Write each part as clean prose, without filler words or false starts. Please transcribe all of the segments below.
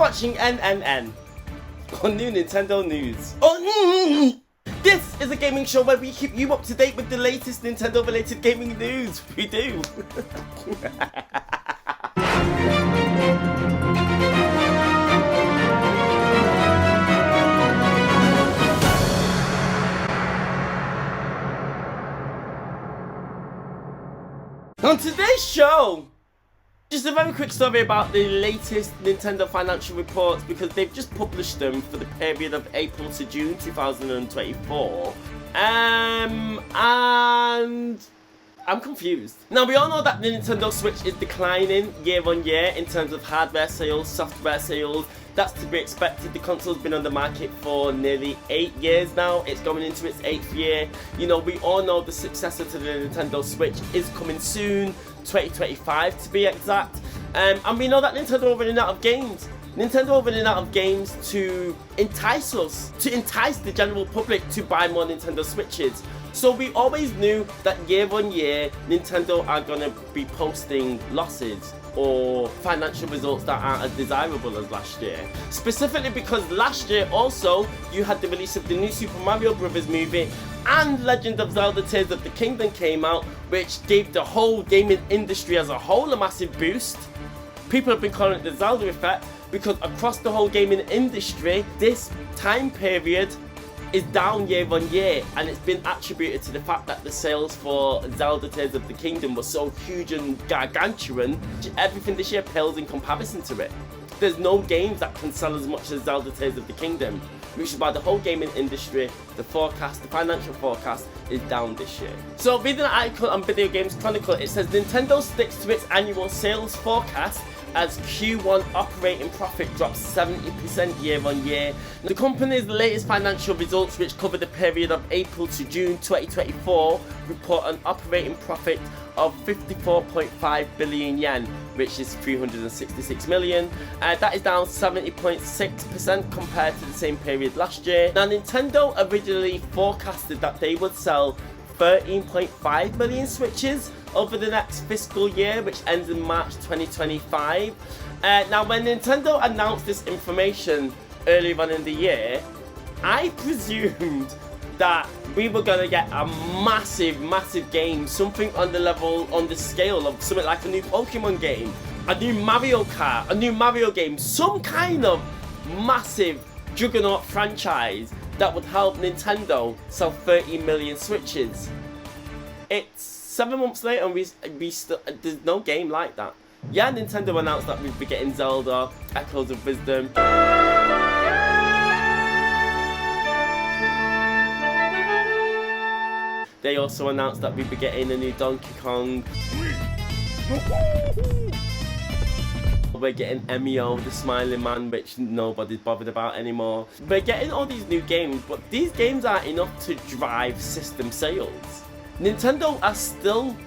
watching NNN on New Nintendo News. This is a gaming show where we keep you up to date with the latest Nintendo related gaming news. We do. On today's show, just a very quick story about the latest Nintendo financial reports, because they've just published them for the period of April to June 2024. And I'm confused. Now, we all know that the Nintendo Switch is declining year on year in terms of hardware sales, software sales. That's to be expected. The console's been on the market for nearly 8 years now. It's going into its 8th year. You know, we all know the successor to the Nintendo Switch is coming soon, 2025 to be exact. And we know that Nintendo are running out of games. Nintendo are running out of games to entice us, to entice the general public to buy more Nintendo Switches. So we always knew that year on year, Nintendo are going to be posting losses or financial results that aren't as desirable as last year. Specifically because last year also, you had the release of the new Super Mario Bros. Movie and Legend of Zelda Tears of the Kingdom came out, which gave the whole gaming industry as a whole a massive boost. People have been calling it the Zelda effect, because across the whole gaming industry, this time period is down year on year, and it's been attributed to the fact that the sales for Zelda Tears of the Kingdom were so huge and gargantuan. Everything this year pales in comparison to it. There's no games that can sell as much as Zelda Tears of the Kingdom, which is why the whole gaming industry, the financial forecast is down this year. So reading an article on Video Games Chronicle, it says Nintendo sticks to its annual sales forecast as Q1 operating profit drops 70% year on year. The company's latest financial results, which cover the period of April to June 2024, report an operating profit of 54.5 billion yen, which is 366 million. That is down 70.6% compared to the same period last year. Now, Nintendo originally forecasted that they would sell 13.5 million Switches over the next fiscal year, which ends in March 2025. Now, when Nintendo announced this information earlier on in the year, I presumed that we were gonna get a massive game, something on the scale of something like a new Pokemon game, a new Mario Kart, a new Mario game, some kind of massive juggernaut franchise that would help Nintendo sell 30 million Switches. It's 7 months later and we still, there's no game like that. Yeah, Nintendo announced that we'd be getting Zelda, Echoes of Wisdom. They also announced that we'd be getting a new Donkey Kong. We're getting Emio, the Smiling Man, which nobody's bothered about anymore. We're getting all these new games, but these games aren't enough to drive system sales. Nintendo are still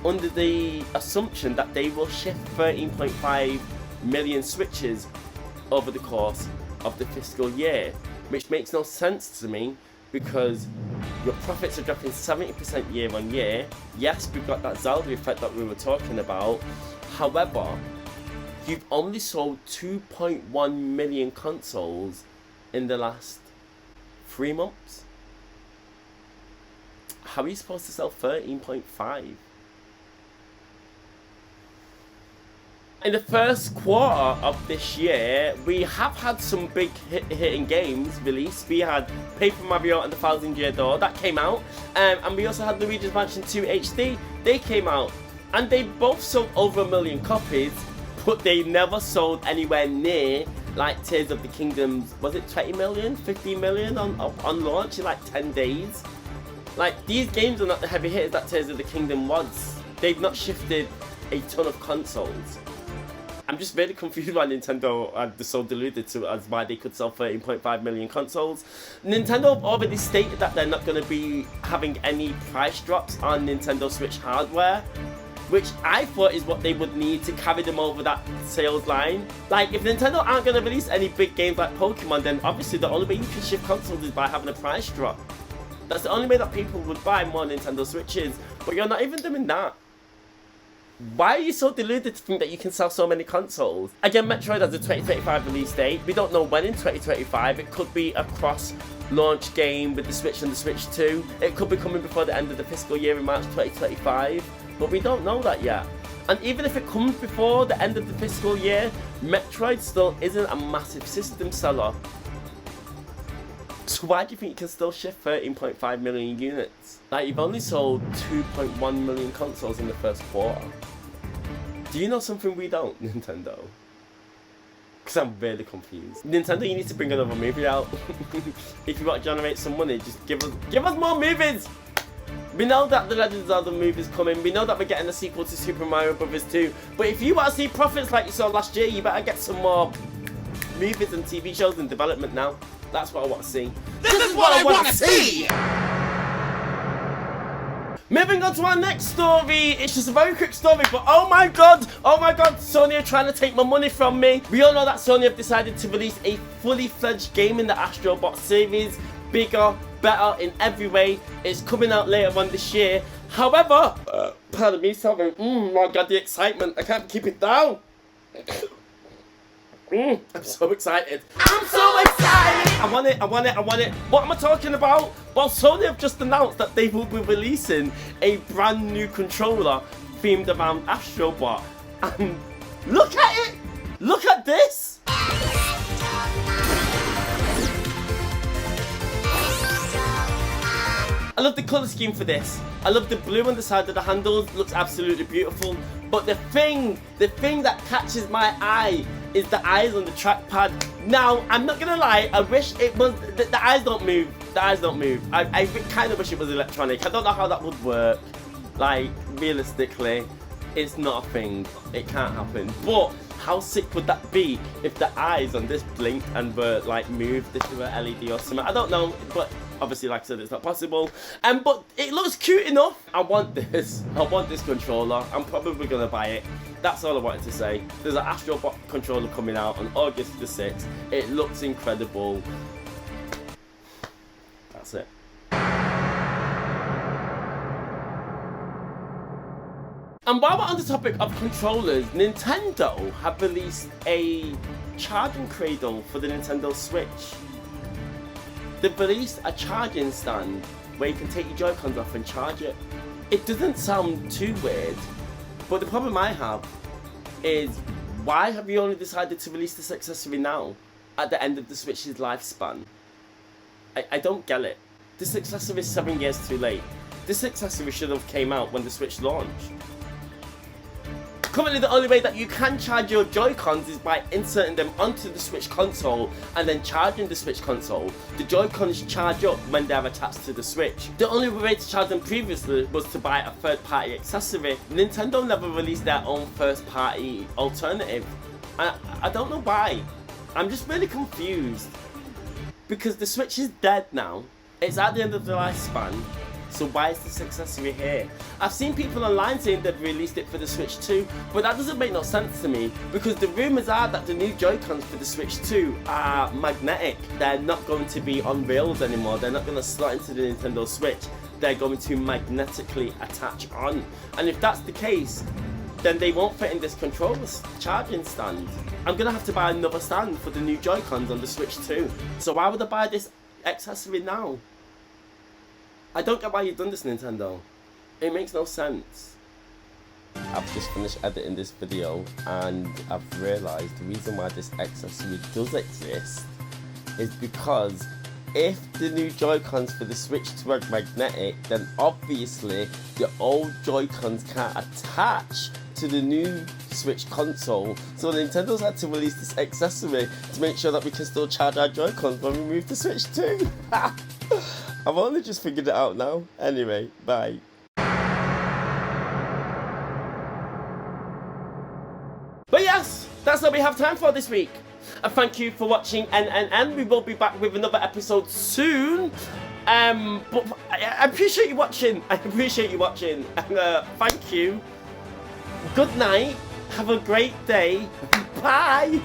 under the assumption that they will ship 13.5 million Switches over the course of the fiscal year, which makes no sense to me, because your profits are dropping 70% year on year. Yes, we've got that Zelda effect that we were talking about. However, you've only sold 2.1 million consoles in the last 3 months. How are you supposed to sell 13.5? In the first quarter of this year, we have had some big hitting games released. We had Paper Mario and the Thousand Year Door, that came out. And we also had Luigi's Mansion 2 HD, they came out. And they both sold over 1 million copies, but they never sold anywhere near like Tears of the Kingdom's, was it 20 million, 15 million on launch in like 10 days? Like, these games are not the heavy hitters that Tears of the Kingdom was. They've not shifted a ton of consoles. I'm just very confused why Nintendo are so deluded to as why they could sell 13.5 million consoles. Nintendo have already stated that they're not going to be having any price drops on Nintendo Switch hardware, which I thought is what they would need to carry them over that sales line. Like, if Nintendo aren't going to release any big games like Pokemon, then obviously the only way you can shift consoles is by having a price drop. That's the only way that people would buy more Nintendo Switches, but you're not even doing that. Why are you so deluded to think that you can sell so many consoles? Again, Metroid has a 2025 release date. We don't know when in 2025. It could be a cross-launch game with the Switch and the Switch 2. It could be coming before the end of the fiscal year in March 2025. But we don't know that yet. And even if it comes before the end of the fiscal year, Metroid still isn't a massive system seller. So why do you think you can still ship 13.5 million units? Like, you've only sold 2.1 million consoles in the first quarter. Do you know something we don't, Nintendo? Because I'm really confused. Nintendo, you need to bring another movie out. If you want to generate some money, just give us more movies! We know that the Legend of Zelda movie is coming. We know that we're getting a sequel to Super Mario Bros. 2. But if you want to see profits like you saw last year, you better get some more movies and TV shows in development now. That's what I want to see. This is what I want to see! Moving on to our next story. It's just a very quick story, but oh my god, Sony are trying to take my money from me. We all know that Sony have decided to release a fully fledged game in the Astro series. Bigger, better in every way. It's coming out later on this year. However, pardon me, sorry. My god, the excitement. I can't keep it down. I'm so excited. I'm so excited! I want it. What am I talking about? Well, Sony have just announced that they will be releasing a brand new controller themed around Astrobot. And look at it! Look at this! I love the colour scheme for this. I love the blue on the side of the handles. It looks absolutely beautiful. But the thing that catches my eye is the eyes on the trackpad. Now, I'm not gonna lie, I wish it was, the eyes don't move. The eyes don't move. I kind of wish it was electronic. I don't know how that would work. Like, realistically, it's not a thing. It can't happen. But how sick would that be if the eyes on this blinked and were like moved? This were LED or something. I don't know, but obviously, like I said, it's not possible. But it looks cute enough. I want this. I want this controller. I'm probably gonna buy it. That's all I wanted to say. There's an Astro controller coming out on August the 6th. It looks incredible. That's it. And while we're on the topic of controllers, Nintendo have released a charging cradle for the Nintendo Switch. They've released a charging stand where you can take your Joy-Cons off and charge it. It doesn't sound too weird, but the problem I have is, why have you only decided to release this accessory now, at the end of the Switch's lifespan? I don't get it. This accessory is 7 years too late. This accessory should have came out when the Switch launched. Currently, the only way that you can charge your Joy-Cons is by inserting them onto the Switch console and then charging the Switch console. The Joy-Cons charge up when they're attached to the Switch. The only way to charge them previously was to buy a third-party accessory. Nintendo never released their own first-party alternative. I don't know why. I'm just really confused. Because the Switch is dead now. It's at the end of the lifespan. So why is this accessory here? I've seen people online saying they've released it for the Switch 2, but that doesn't make no sense to me, because the rumours are that the new Joy-Cons for the Switch 2 are magnetic. They're not going to be on rails anymore. They're not going to slot into the Nintendo Switch. They're going to magnetically attach on. And if that's the case, then they won't fit in this controller's charging stand. I'm going to have to buy another stand for the new Joy-Cons on the Switch 2. So why would I buy this accessory now? I don't get why you've done this, Nintendo. It makes no sense. I've just finished editing this video and I've realised the reason why this accessory does exist is because if the new Joy-Cons for the Switch 2 are magnetic, then obviously the old Joy-Cons can't attach to the new Switch console. So Nintendo's had to release this accessory to make sure that we can still charge our Joy-Cons when we move to Switch 2. I've only just figured it out now. Anyway, bye. But yes, that's all we have time for this week. And thank you for watching NNN. We will be back with another episode soon. But I appreciate you watching. And thank you. Good night. Have a great day. Bye.